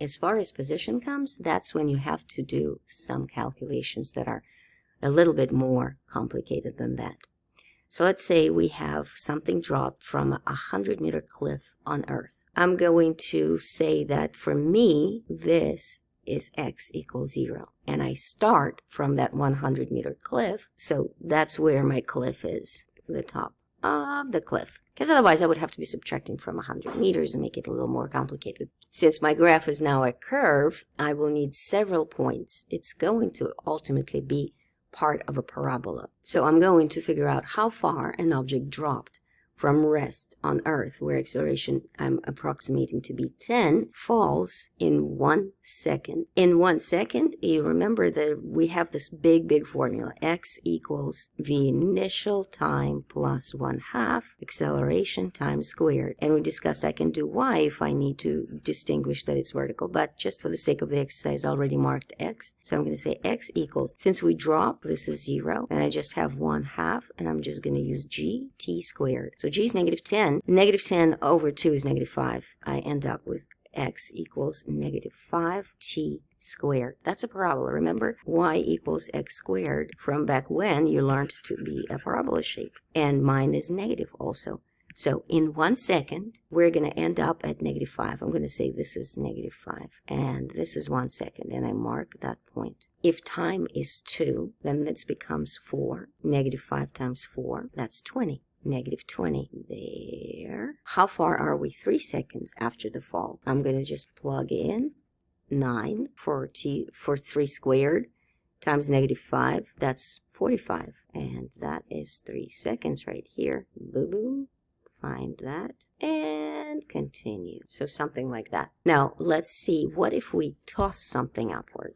As far as position comes, that's when you have to do some calculations that are a little bit more complicated than that. So let's say we have something dropped from a 100-meter cliff on Earth. I'm going to say that for me, this is x equals 0. And I start from that 100-meter cliff, so that's where my cliff is, the top of the cliff. Because otherwise I would have to be subtracting from 100 meters and make it a little more complicated. Since my graph is now a curve, I will need several points. It's going to ultimately be part of a parabola. So I'm going to figure out how far an object dropped from rest on Earth, where acceleration I'm approximating to be 10, falls in 1 second. In 1 second, you remember that we have this big formula. X equals the initial time plus 1/2 acceleration times squared. And we discussed I can do y if I need to distinguish that it's vertical, but just for the sake of the exercise, I already marked x. So I'm going to say x equals, since we drop, this is 0, and I just have 1/2, and I'm just going to use gt squared. So g is negative 10. Negative 10 over 2 is negative 5. I end up with x equals negative 5t squared. That's a parabola. Remember, y equals x squared from back when you learned to be a parabola shape. And mine is negative also. So in 1 second, we're going to end up at negative 5. I'm going to say this is negative 5. And this is 1 second. And I mark that point. If time is 2, then this becomes 4. Negative 5 times 4, that's 20. Negative 20 there. How far are we 3 seconds after the fall? I'm going to just plug in 9 for 3 squared times negative 5. That's 45. And that is 3 seconds right here. Boom, boom. Find that and continue. So something like that. Now let's see, what if we toss something upward?